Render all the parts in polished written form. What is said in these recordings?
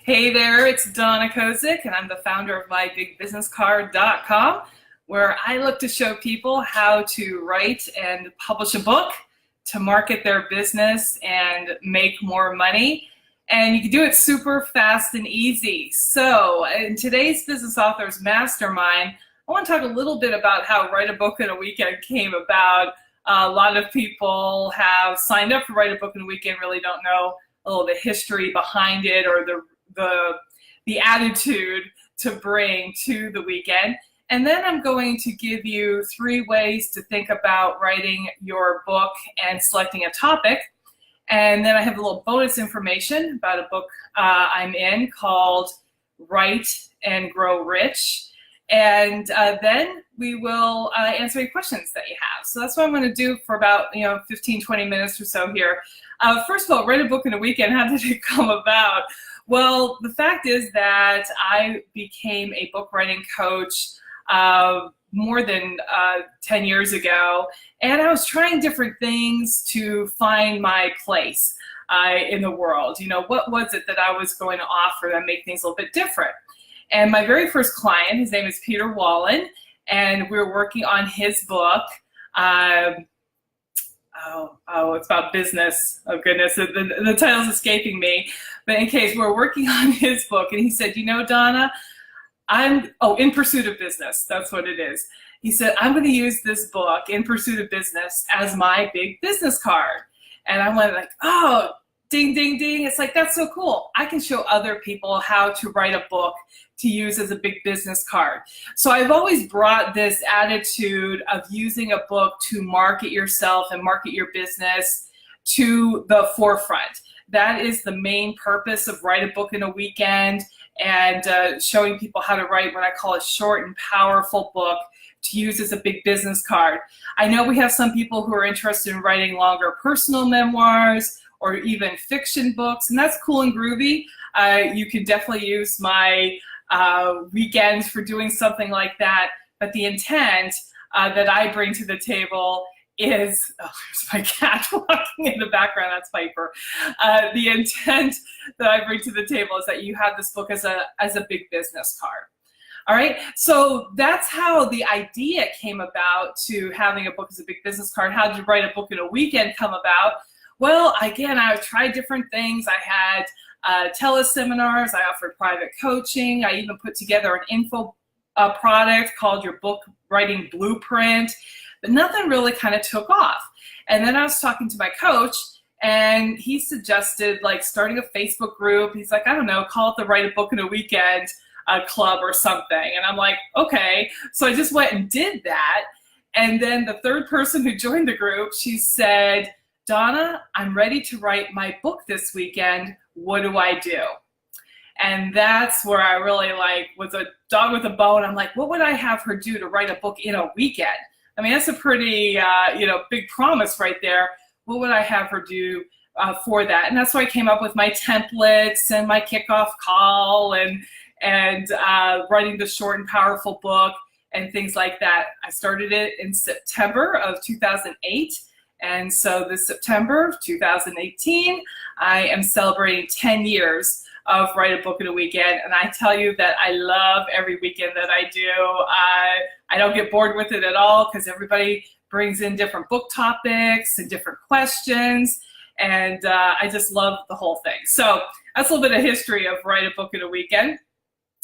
Hey there, it's Donna Kozik, and I'm the founder of MyBigBusinessCard.com, where I look to show people how to write and publish a book to market their business and make more money. And you can do it super fast and easy. So in today's Business Authors Mastermind, I want to talk a little bit about how Write a Book in a Weekend came about. A lot of people have signed up for Write a Book in a Weekend, really don't know a little the history behind it or the attitude to bring to the weekend. And then I'm going to give you 3 ways to think about writing your book and selecting a topic. And then I have a little bonus information about a book I'm in called Write and Grow Rich. And then we will answer any questions that you have. So that's what I'm going to do for about 15, 20 minutes or so here. First of all, Write a Book in a Weekend, how did it come about? Well, the fact is that I became a book writing coach more than 10 years ago, and I was trying different things to find my place in the world. What was it that I was going to offer that make things a little bit different? And my very first client, his name is Peter Wallen, and we were working on his book. It's about business. Oh goodness, the title's escaping me. But in case, we're working on his book, and he said, Donna, In Pursuit of Business, that's what it is. He said, I'm going to use this book, In Pursuit of Business, as my big business card. And I went like, oh, ding, ding, ding. It's like, that's so cool. I can show other people how to write a book to use as a big business card. So I've always brought this attitude of using a book to market yourself and market your business to the forefront. That is the main purpose of Write a Book in a Weekend, and showing people how to write what I call a short and powerful book to use as a big business card. I know we have some people who are interested in writing longer personal memoirs or even fiction books, and that's cool and groovy. You can definitely use my weekends for doing something like that, but the intent that I bring to the table is, there's my cat walking in the background, that's Piper. The intent that I bring to the table is that you have this book as a big business card. All right, so that's how the idea came about to having a book as a big business card. How did Write a Book in a Weekend come about? Well, again, I tried different things. I had teleseminars, I offered private coaching, I even put together an info product called Your Book Writing Blueprint, but nothing really kind of took off. And then I was talking to my coach, and he suggested starting a Facebook group. He's like, I don't know, call it the Write a Book in a Weekend club or something. And I'm like, okay. So I just went and did that. And then the third person who joined the group, she said, Donna, I'm ready to write my book this weekend. What do I do? And that's where I really was a dog with a bone. I'm like, what would I have her do to write a book in a weekend? I mean, that's a pretty, big promise right there. What would I have her do for that? And that's why I came up with my templates and my kickoff call and writing the short and powerful book and things like that. I started it in September of 2008. And so this September of 2018, I am celebrating 10 years of Write a Book in a Weekend. And I tell you that I love every weekend that I do. I don't get bored with it at all because everybody brings in different book topics and different questions. And I just love the whole thing. So that's a little bit of history of Write a Book in a Weekend.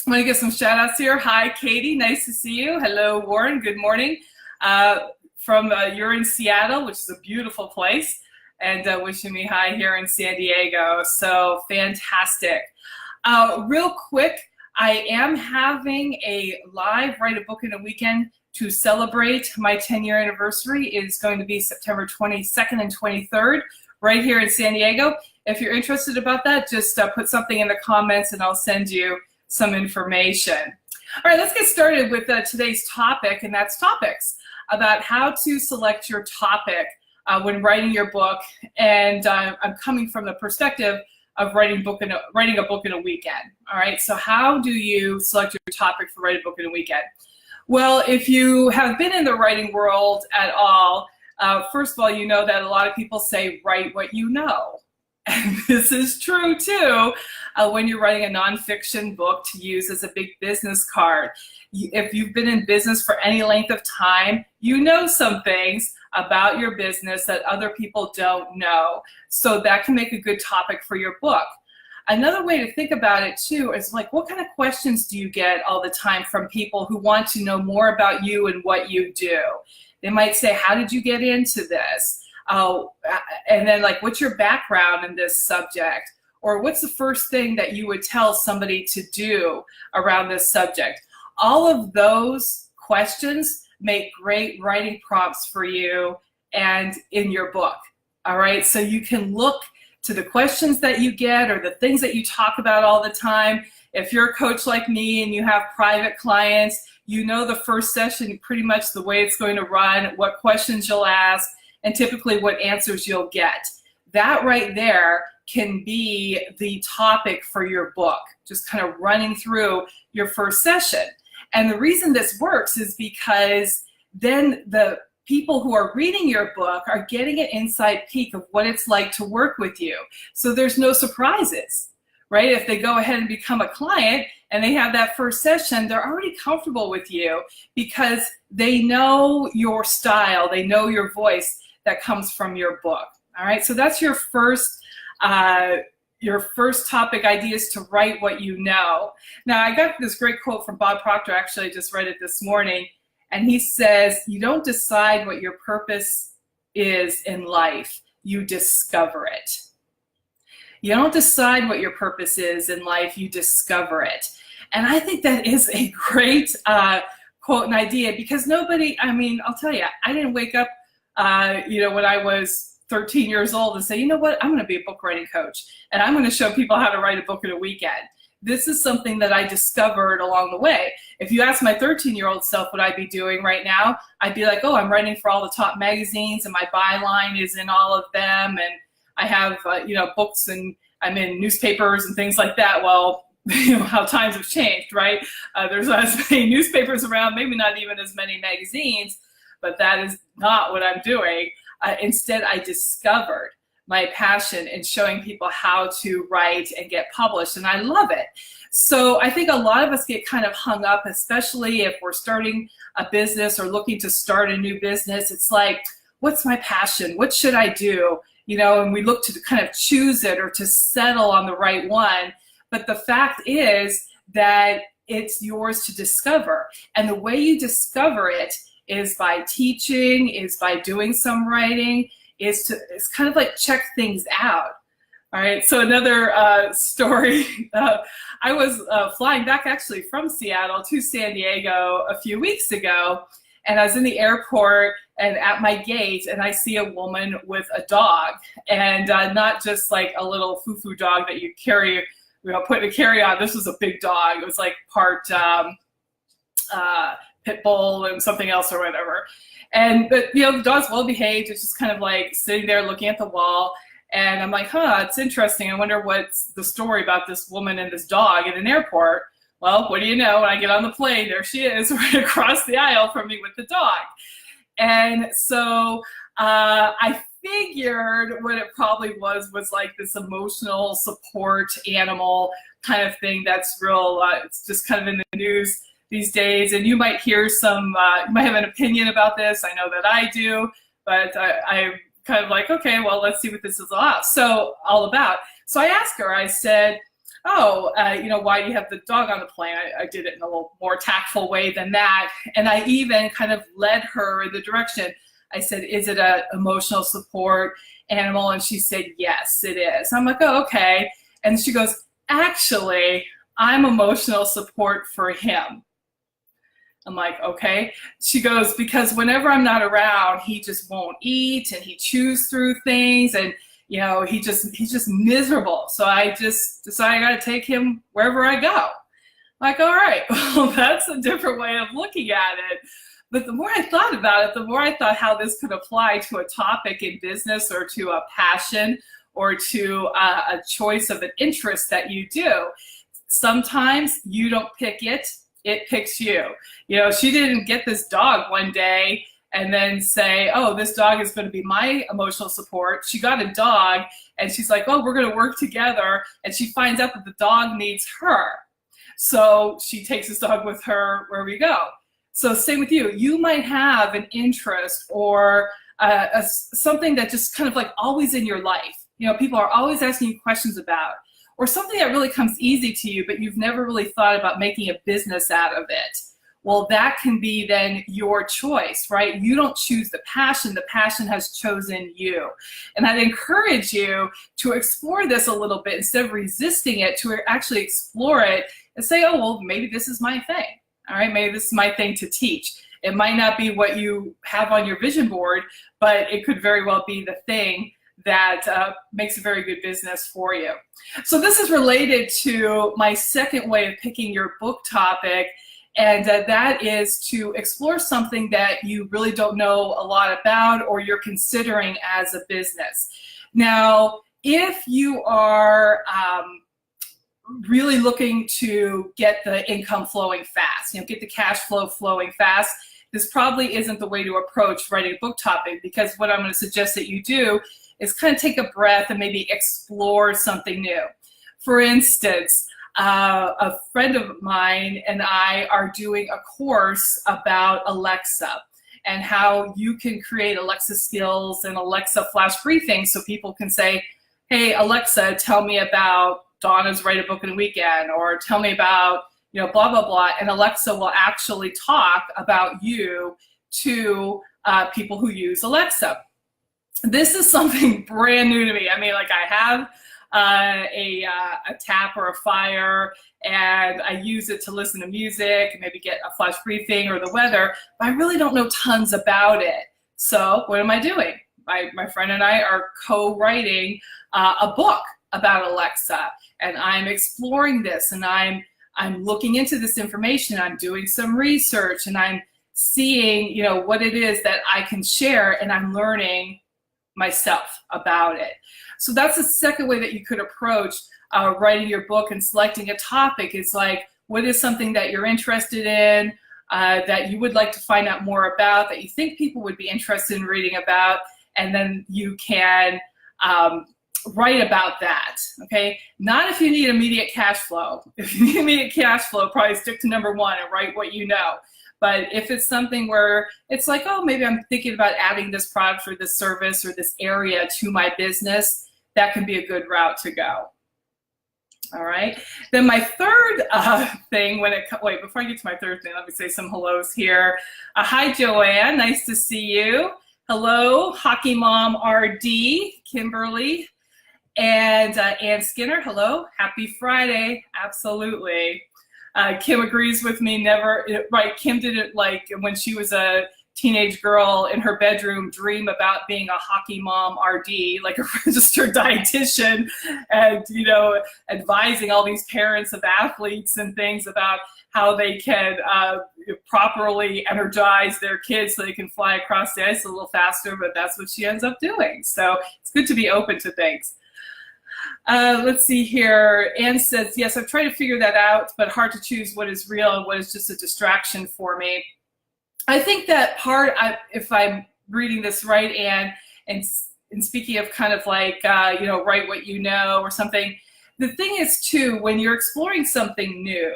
I'm going to get some shout outs here. Hi, Katie. Nice to see you. Hello, Warren. Good morning. You're in Seattle, which is a beautiful place, and wishing me hi here in San Diego. So fantastic. Real quick, I am having a live Write a Book in a Weekend to celebrate my 10-year anniversary. It's going to be September 22nd and 23rd right here in San Diego. If you're interested about that, just put something in the comments and I'll send you some information. All right, let's get started with today's topic, and that's topics, about how to select your topic when writing your book. And I'm coming from the perspective of writing a book in a weekend. All right, so how do you select your topic for Write a Book in a Weekend? Well, if you have been in the writing world at all, first of all, you know that a lot of people say, write what you know. and this is true too, when you're writing a nonfiction book to use as a big business card. If you've been in business for any length of time, you know some things about your business that other people don't know. So that can make a good topic for your book. Another way to think about it too is like, what kind of questions do you get all the time from people who want to know more about you and what you do? They might say, how did you get into this? And then like, what's your background in this subject? Or what's the first thing that you would tell somebody to do around this subject? All of those questions make great writing prompts for you and in your book. All right, so you can look to the questions that you get or the things that you talk about all the time. If you're a coach like me and you have private clients, you know the first session pretty much the way it's going to run, what questions you'll ask, and typically what answers you'll get. That right there can be the topic for your book, just kind of running through your first session. And the reason this works is because then the people who are reading your book are getting an inside peek of what it's like to work with you. So there's no surprises, right? If they go ahead and become a client and they have that first session, they're already comfortable with you because they know your style, they know your voice that comes from your book. All right, so that's your first topic ideas to write what you know. Now, I got this great quote from Bob Proctor. Actually, I just read it this morning. And he says, you don't decide what your purpose is in life, you discover it. You don't decide what your purpose is in life, you discover it. And I think that is a great quote and idea because nobody, I mean, I'll tell you, I didn't wake up, when I was 13 years old and say, you know what, I'm going to be a book writing coach and I'm going to show people how to write a book in a weekend. This is something that I discovered along the way. If you ask my 13-year-old self what I'd be doing right now, I'd be like, oh, I'm writing for all the top magazines and my byline is in all of them. And I have, books and I'm in newspapers and things like that. Well, how times have changed, right? There's not as many newspapers around, maybe not even as many magazines, but that is not what I'm doing. Instead, I discovered my passion in showing people how to write and get published, and I love it. So I think a lot of us get kind of hung up, especially if we're starting a business or looking to start a new business. It's like, what's my passion? What should I do? And we look to kind of choose it or to settle on the right one. But the fact is that it's yours to discover. And the way you discover it is by teaching, is by doing some writing, it's kind of like check things out. All right, so another story. I was flying back actually from Seattle to San Diego a few weeks ago, and I was in the airport and at my gate, and I see a woman with a dog, and not just like a little foo-foo dog that you carry, put in a carry-on. This was a big dog. It was like part pit bull and something else or whatever. But the dog's well behaved. It's just kind of like sitting there looking at the wall. And I'm like, it's interesting. I wonder what's the story about this woman and this dog in an airport. Well, what do you know? When I get on the plane, there she is right across the aisle from me with the dog. And so I figured what it probably was like this emotional support animal kind of thing that's real. It's just kind of in the news these days, and you might hear some, you might have an opinion about this. I know that I do, but I'm kind of like, okay, well, let's see what this is all about. So I asked her, I said, why do you have the dog on the plane? I did it in a little more tactful way than that. And I even kind of led her in the direction. I said, is it an emotional support animal? And she said, yes, it is. I'm like, oh, okay. And she goes, actually, I'm emotional support for him. I'm like, okay. She goes, because whenever I'm not around, he just won't eat and he chews through things and he's just miserable. So I just decided I got to take him wherever I go. I'm like, all right, well, that's a different way of looking at it. But the more I thought about it, the more I thought how this could apply to a topic in business or to a passion or to a choice of an interest that you do. Sometimes you don't pick it. It picks you. She didn't get this dog one day and then say, oh, this dog is going to be my emotional support. She got a dog, and she's like, oh, we're going to work together, and she finds out that the dog needs her. So she takes this dog with her where we go. So same with you. You might have an interest or something that just kind of like always in your life. You know, people are always asking you questions about, or something that really comes easy to you, but you've never really thought about making a business out of it. Well, that can be then your choice, right? You don't choose the passion has chosen you. And I'd encourage you to explore this a little bit instead of resisting it, to actually explore it and say, oh, well, maybe this is my thing. All right, maybe this is my thing to teach. It might not be what you have on your vision board, but it could very well be the thing that makes a very good business for you. So this is related to my second way of picking your book topic, and that is to explore something that you really don't know a lot about or you're considering as a business. Now, if you are really looking to get the income flowing fast, get the cash flow flowing fast, this probably isn't the way to approach writing a book topic, because what I'm going to suggest that you do is kind of take a breath and maybe explore something new. For instance, a friend of mine and I are doing a course about Alexa and how you can create Alexa skills and Alexa flash briefings so people can say, hey, Alexa, tell me about Donna's Write a Book in a Weekend, or tell me about, blah, blah, blah. And Alexa will actually talk about you to people who use Alexa. This is something brand new to me. I mean, like, I have a Tap or a Fire, and I use it to listen to music and maybe get a flash briefing or the weather, but I really don't know tons about it. So what am I doing? My friend and I are co-writing a book about Alexa, and I'm exploring this, and I'm looking into this information. I'm doing some research, and I'm seeing, what it is that I can share, and I'm learning myself about it. So that's the second way that you could approach writing your book and selecting a topic. It's like, what is something that you're interested in, that you would like to find out more about, that you think people would be interested in reading about, and then you can write about that, okay? Not if you need immediate cash flow. If you need immediate cash flow, probably stick to number one and write what you know. But if it's something where it's like, oh, maybe I'm thinking about adding this product or this service or this area to my business, that can be a good route to go. All right. Then my third thing, wait, before I get to my third thing, let me say some hellos here. Hi, Joanne. Nice to see you. Hello, Hockey Mom RD, Kimberly, and Ann Skinner. Hello. Happy Friday. Absolutely. Kim agrees with me. Right, Kim didn't, like, when she was a teenage girl in her bedroom, dream about being a Hockey Mom RD, like a registered dietitian, and, advising all these parents of athletes and things about how they can properly energize their kids so they can fly across the ice a little faster, but that's what she ends up doing. So it's good to be open to things. Let's see here. Anne says, yes, I've tried to figure that out, but hard to choose what is real and what is just a distraction for me. I think that if I'm reading this right, Anne, and speaking of kind of like, write what you know or something, the thing is, too, when you're exploring something new,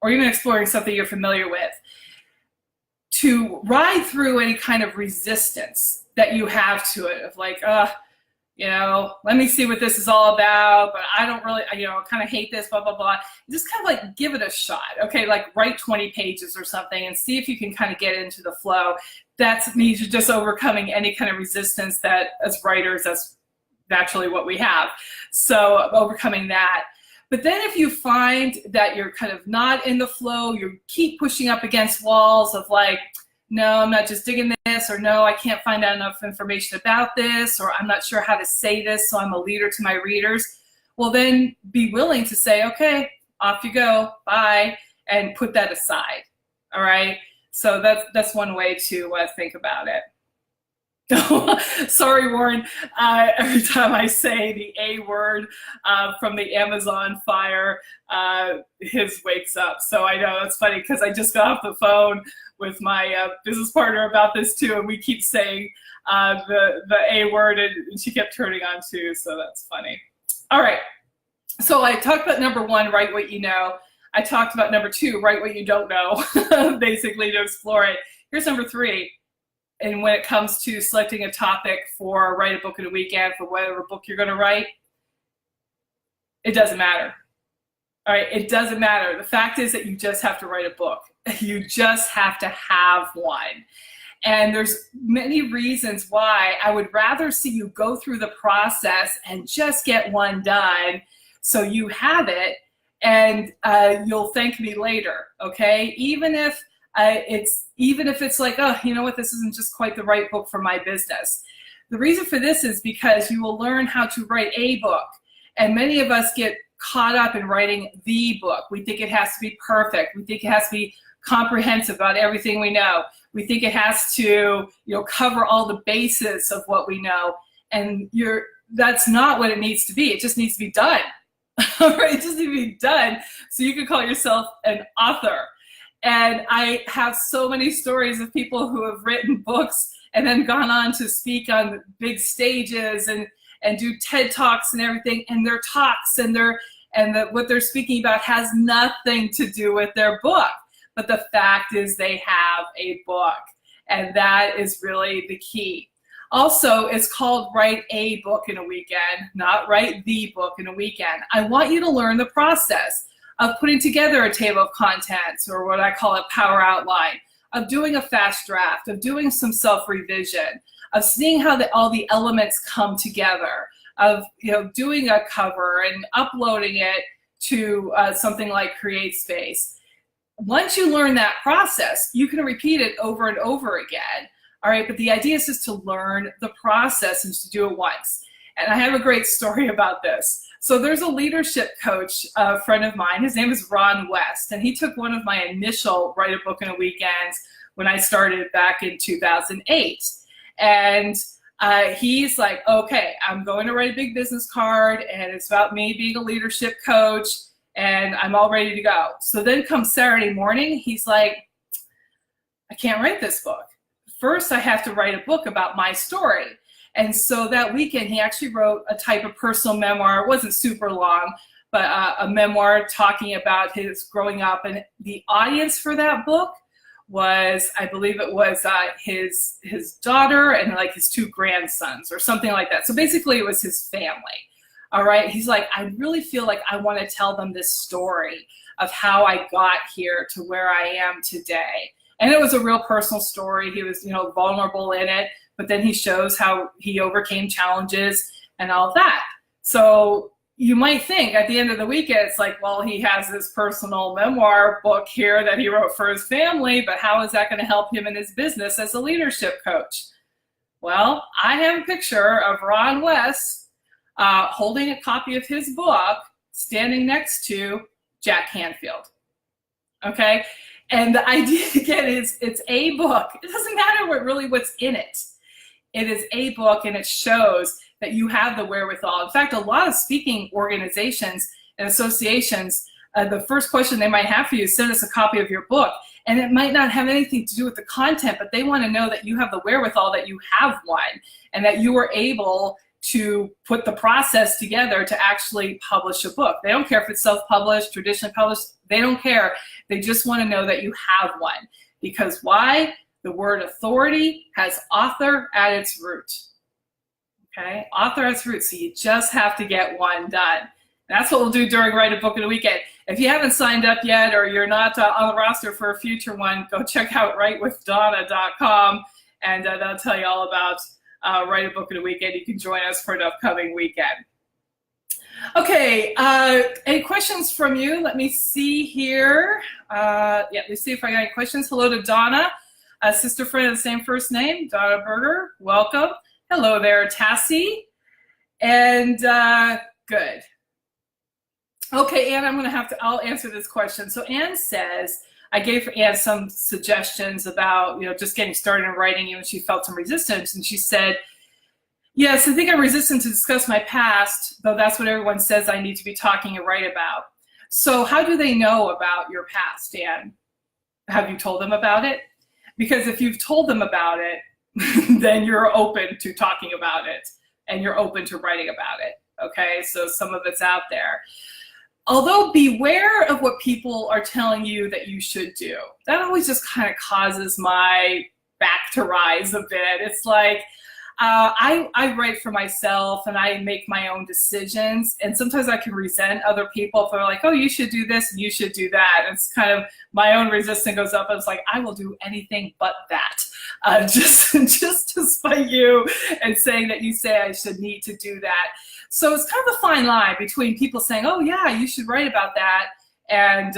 or even exploring something you're familiar with, to ride through any kind of resistance that you have to it, of like, let me see what this is all about, but I don't really, kind of hate this, blah, blah, blah. Just kind of like give it a shot. Okay, like write 20 pages or something and see if you can kind of get into the flow. That means you're just overcoming any kind of resistance that, as writers, that's naturally what we have. So overcoming that. But then if you find that you're kind of not in the flow, you keep pushing up against walls of like, no, I'm not just digging this, or no, I can't find out enough information about this, or I'm not sure how to say this, so I'm a leader to my readers. Well, then be willing to say, okay, off you go, bye, and put that aside, all right? So that's one way to think about it. Sorry, Warren, every time I say the A word from the Amazon fire, his wakes up. So I know that's funny because I just got off the phone with my business partner about this too, and we keep saying the A word, and she kept turning on too, so that's funny. All right, so I talked about number 1, write what you know. I talked about number 2, write what you don't know, basically to explore it. Here's number 3, and when it comes to selecting a topic for write a book in a weekend, for whatever book you're gonna write, it doesn't matter. All right, it doesn't matter. The fact is that you just have to write a book. You just have to have one. And there's many reasons why I would rather see you go through the process and just get one done so you have it, and you'll thank me later, okay? Even if it's like, oh, you know what, this isn't just quite the right book for my business. The reason for this is because you will learn how to write a book. And many of us get caught up in writing the book. We think it has to be perfect. We think it has to be comprehensive about everything we know. We think it has to, cover all the bases of what we know. And that's not what it needs to be. It just needs to be done. All right, it just needs to be done so you can call yourself an author. And I have so many stories of people who have written books and then gone on to speak on big stages and do TED Talks and everything, and their talks and what they're speaking about has nothing to do with their book. But the fact is they have a book, and that is really the key. Also, it's called write a book in a weekend, not write the book in a weekend. I want you to learn the process of putting together a table of contents, or what I call a power outline, of doing a fast draft, of doing some self-revision, of seeing how all the elements come together, of doing a cover and uploading it to something like CreateSpace. Once you learn that process, you can repeat it over and over again. All right, but the idea is just to learn the process and to do it once. And I have a great story about this. So there's a leadership coach, a friend of mine. His name is Ron West, and he took one of my initial write a book in a weekends when I started back in 2008. And he's like, okay, I'm going to write a big business card, and it's about me being a leadership coach, and I'm all ready to go. So then comes Saturday morning, he's like, I can't write this book. First, I have to write a book about my story. And so that weekend, he actually wrote a type of personal memoir. It wasn't super long, but a memoir talking about his growing up. And the audience for that book was, I believe it was his daughter and like his 2 grandsons or something like that. So basically it was his family. All right. He's like, I really feel like I want to tell them this story of how I got here to where I am today. And it was a real personal story. He was, vulnerable in it, but then he shows how he overcame challenges and all of that. So you might think at the end of the weekend, it's like, well, he has this personal memoir book here that he wrote for his family, but how is that going to help him in his business as a leadership coach? Well, I have a picture of Ron West holding a copy of his book, standing next to Jack Canfield. Okay? And the idea, again, is it's a book. It doesn't matter what's in it. It is a book, and it shows that you have the wherewithal. In fact, a lot of speaking organizations and associations, the first question they might have for you is send us a copy of your book. And it might not have anything to do with the content, but they want to know that you have the wherewithal, that you have one, and that you were able to put the process together to actually publish a book. They don't care if it's self-published, traditionally published. They don't care. They just want to know that you have one. Because why? The word authority has author at its root. Okay? Author at its root. So you just have to get one done. That's what we'll do during Write a Book in a Weekend. If you haven't signed up yet, or you're not on the roster for a future one, go check out writewithdonna.com, and that'll tell you all about Write a Book in a Weekend. You can join us for an upcoming weekend. Okay, any questions from you? Let me see here. Let's see if I got any questions. Hello to Donna, a sister friend of the same first name, Donna Berger. Welcome. Hello there, Tassie. And good. Okay, Anne, I'll answer this question. So Anne says, I gave Anne some suggestions about, just getting started in writing, even she felt some resistance. And she said, yes, I think I'm resistant to discuss my past, though that's what everyone says I need to be talking and write about. So how do they know about your past, Dan? Have you told them about it? Because if you've told them about it, then you're open to talking about it and you're open to writing about it. Okay, so some of it's out there. Although beware of what people are telling you that you should do. That always just kind of causes my back to rise a bit. It's like, I write for myself and I make my own decisions, and sometimes I can resent other people if they're like, oh, you should do this and you should do that. And it's kind of my own resistance goes up. And it's like, I will do anything but that, just to spite you and saying that you say I should need to do that. So it's kind of a fine line between people saying, oh yeah, you should write about that, and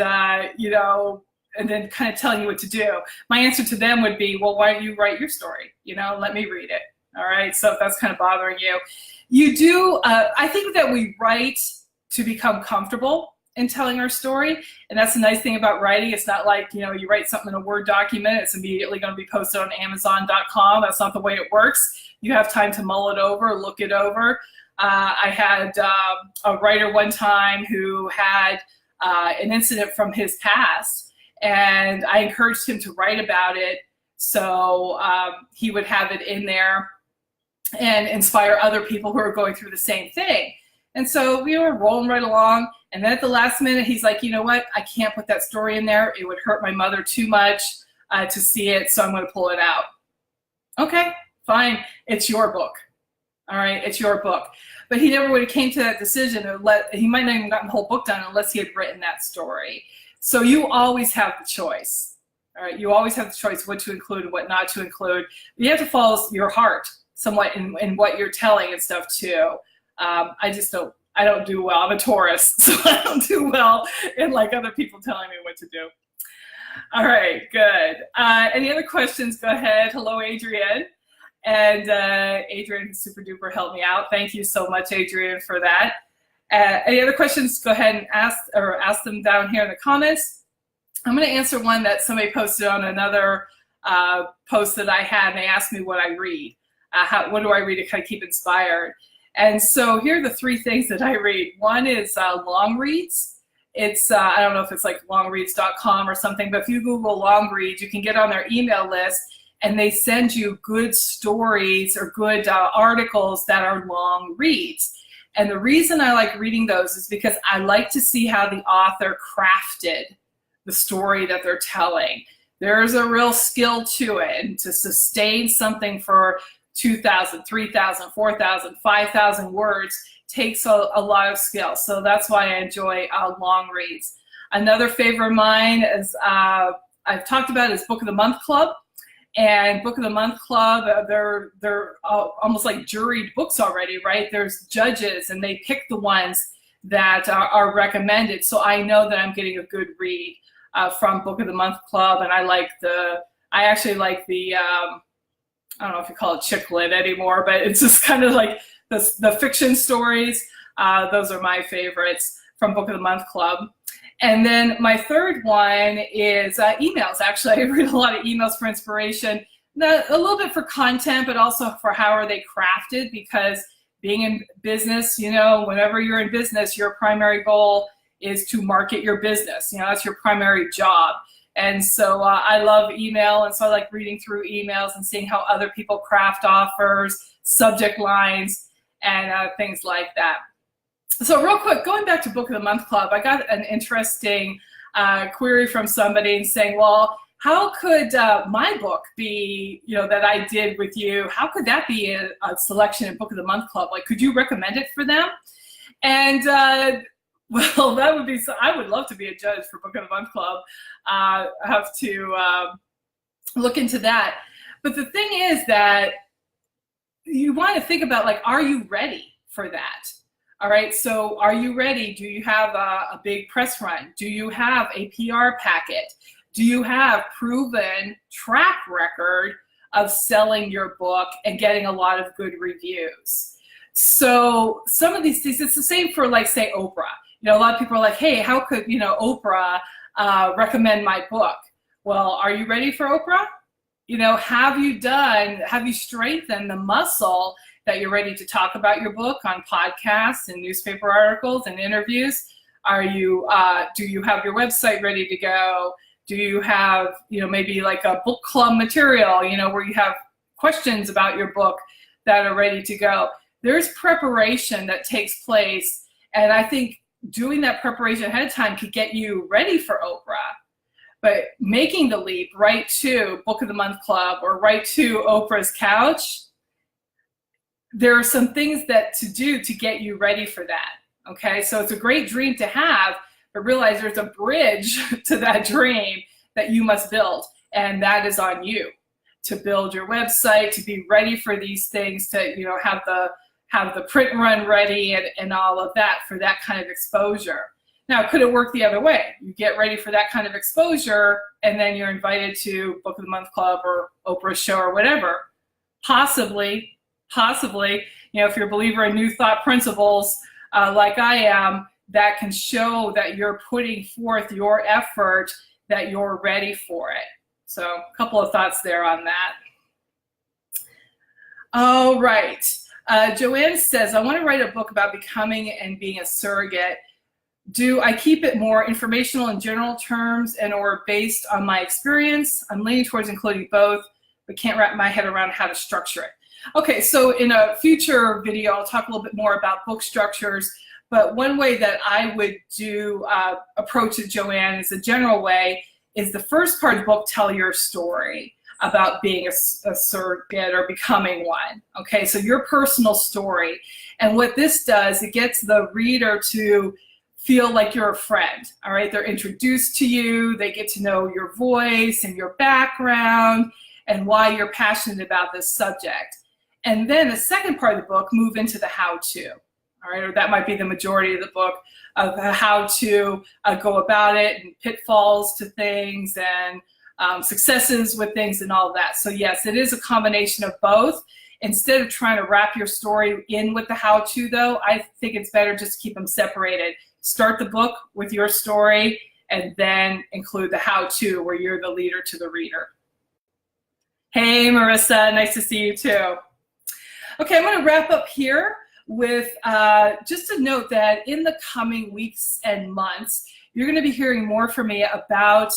and then kind of telling you what to do. My answer to them would be, well, why don't you write your story? Let me read it. All right, so if that's kind of bothering you, you do, I think that we write to become comfortable in telling our story, and that's the nice thing about writing. It's not like, you write something in a Word document, it's immediately going to be posted on Amazon.com. That's not the way it works. You have time to mull it over, look it over. I had a writer one time who had an incident from his past, and I encouraged him to write about it so he would have it in there and inspire other people who are going through the same thing. And so we were rolling right along, and then at the last minute, he's like, you know what? I can't put that story in there. It would hurt my mother too much to see it, so I'm going to pull it out. Okay, fine. It's your book. All right, it's your book. But he never would have came to that decision, he might not even gotten the whole book done unless he had written that story. So you always have the choice. All right, you always have the choice what to include and what not to include. You have to follow your heart somewhat in what you're telling and stuff too. I don't do well. I'm a Taurus, so I don't do well in like other people telling me what to do. All right, good. Any other questions? Go ahead. Hello, Adrienne. And Adrienne super duper helped me out. Thank you so much, Adrienne, for that. Any other questions? Go ahead and ask them down here in the comments. I'm going to answer one that somebody posted on another post that I had, and they asked me what I read. What do I read to kind of keep inspired? And so here are the three things that I read. One is long reads. It's, I don't know if it's like longreads.com or something, but if you Google long reads, you can get on their email list, and they send you good stories or good articles that are long reads. And the reason I like reading those is because I like to see how the author crafted the story that they're telling. There's a real skill to it, and to sustain something for 2,000, 3,000, 4,000, 5,000 words takes a lot of skill. So that's why I enjoy long reads. Another favorite of mine is, I've talked about, is Book of the Month Club. And Book of the Month Club, they're almost like juried books already, right? There's judges, and they pick the ones that are recommended. So I know that I'm getting a good read from Book of the Month Club, and I actually like the, I don't know if you call it chick lit anymore, but it's just kind of like the fiction stories. Those are my favorites from Book of the Month Club. And then my third one is emails. Actually, I read a lot of emails for inspiration, a little bit for content, but also for how are they crafted, because being in business, whenever you're in business, your primary goal is to market your business. That's your primary job. And so I love email, and so I like reading through emails and seeing how other people craft offers, subject lines, and things like that. So real quick, going back to Book of the Month Club, I got an interesting query from somebody saying, well, how could my book be, that I did with you, how could that be a selection in Book of the Month Club? Like, could you recommend it for them? And well, that would be, I would love to be a judge for Book of the Month Club. I have to look into that. But the thing is that you want to think about, like, are you ready for that? All right, so are you ready? Do you have a big press run? Do you have a PR packet? Do you have proven track record of selling your book and getting a lot of good reviews? So some of these things, it's the same for, like, say, Oprah. A lot of people are like, hey, how could, Oprah recommend my book? Well, are you ready for Oprah? Have you strengthened the muscle that you're ready to talk about your book on podcasts and newspaper articles and interviews? Are you, do you have your website ready to go? Do you have, maybe like a book club material, where you have questions about your book that are ready to go? There's preparation that takes place, and I think doing that preparation ahead of time could get you ready for Oprah. But making the leap right to Book of the Month Club or right to Oprah's couch, there are some things that to do to get you ready for that. Okay, so it's a great dream to have, but realize there's a bridge to that dream that you must build, and that is on you to build your website, to be ready for these things, to have the print run ready and all of that for that kind of exposure. Now, could it work the other way? You get ready for that kind of exposure, and then you're invited to Book of the Month Club or Oprah's show or whatever. Possibly, if you're a believer in New Thought principles, like I am, that can show that you're putting forth your effort, that you're ready for it. So a couple of thoughts there on that. All right. Joanne says, I want to write a book about becoming and being a surrogate. Do I keep it more informational in general terms and or based on my experience? I'm leaning towards including both, but can't wrap my head around how to structure it. Okay, so in a future video, I'll talk a little bit more about book structures, but one way that I would approach it, Joanne, is a general way, is the first part of the book, tell your story about being a surrogate or becoming one. Okay, so your personal story. And what this does, it gets the reader to feel like you're a friend, all right? They're introduced to you, they get to know your voice and your background and why you're passionate about this subject. And then the second part of the book, move into the how-to, all right? Or that might be the majority of the book, of how to go about it and pitfalls to things and successes with things and all of that. So yes, it is a combination of both. Instead of trying to wrap your story in with the how-to though, I think it's better just to keep them separated. Start the book with your story and then include the how-to where you're the leader to the reader. Hey, Marissa, nice to see you too. Okay, I'm going to wrap up here with just a note that in the coming weeks and months, you're going to be hearing more from me about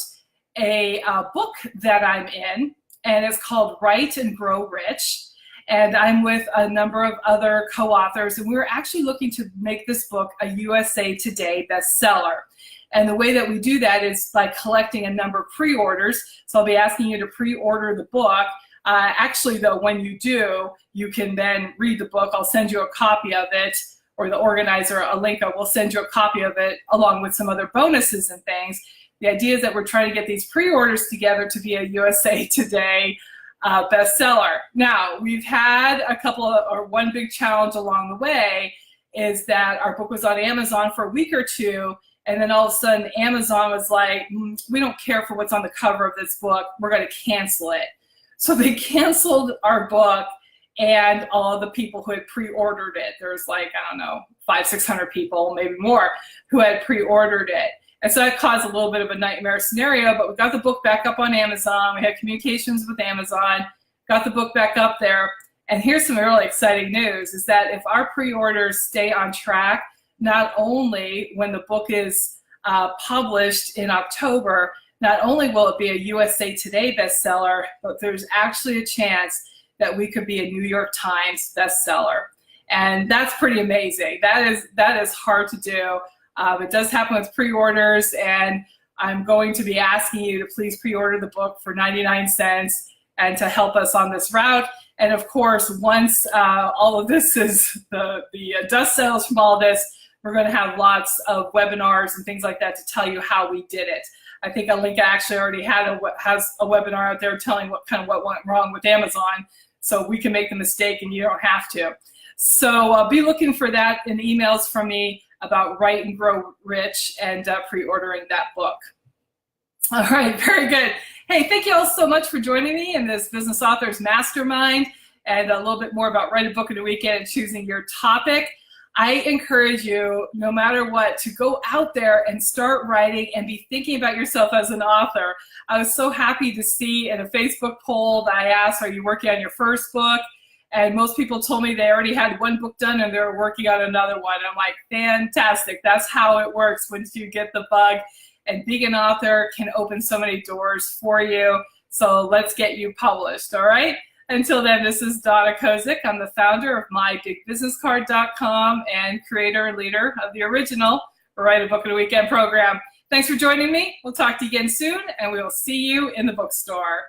a book that I'm in, and it's called Write and Grow Rich. And I'm with a number of other co-authors, and we're actually looking to make this book a USA Today bestseller. And the way that we do that is by collecting a number of pre-orders. So I'll be asking you to pre-order the book. Actually, though, when you do, you can then read the book. I'll send you a copy of it, or the organizer, Alinka, will send you a copy of it along with some other bonuses and things. The idea is that we're trying to get these pre-orders together to be a USA Today bestseller. Now, we've had one big challenge along the way is that our book was on Amazon for a week or two, and then all of a sudden Amazon was like, we don't care for what's on the cover of this book, we're going to cancel it. So they canceled our book and all of the people who had pre-ordered it. There was like, I don't know, 500-600 people, maybe more, who had pre-ordered it. And so that caused a little bit of a nightmare scenario, but we got the book back up on Amazon. We had communications with Amazon, got the book back up there. And here's some really exciting news, is that if our pre-orders stay on track, not only when the book is published in October, not only will it be a USA Today bestseller, but there's actually a chance that we could be a New York Times bestseller. And that's pretty amazing. That is hard to do. It does happen with pre-orders, and I'm going to be asking you to please pre-order the book for 99 cents and to help us on this route. And of course, once all of this is, the dust settles from all this, we're going to have lots of webinars and things like that to tell you how we did it. I think Alinka actually already has a webinar out there telling what went wrong with Amazon, so we can make the mistake and you don't have to. So be looking for that in emails from me about Write and Grow Rich and pre-ordering that book. All right, very good. Hey, thank you all so much for joining me in this Business Authors Mastermind and a little bit more about Write a Book in a Weekend and choosing your topic. I encourage you, no matter what, to go out there and start writing and be thinking about yourself as an author. I was so happy to see in a Facebook poll that I asked, are you working on your first book? And most people told me they already had one book done and they're working on another one. I'm like, fantastic. That's how it works once you get the bug. And being an author can open so many doors for you. So let's get you published, all right? Until then, this is Donna Kozik. I'm the founder of MyBigBusinessCard.com and creator and leader of the original Write a Book in a Weekend program. Thanks for joining me. We'll talk to you again soon, and we will see you in the bookstore.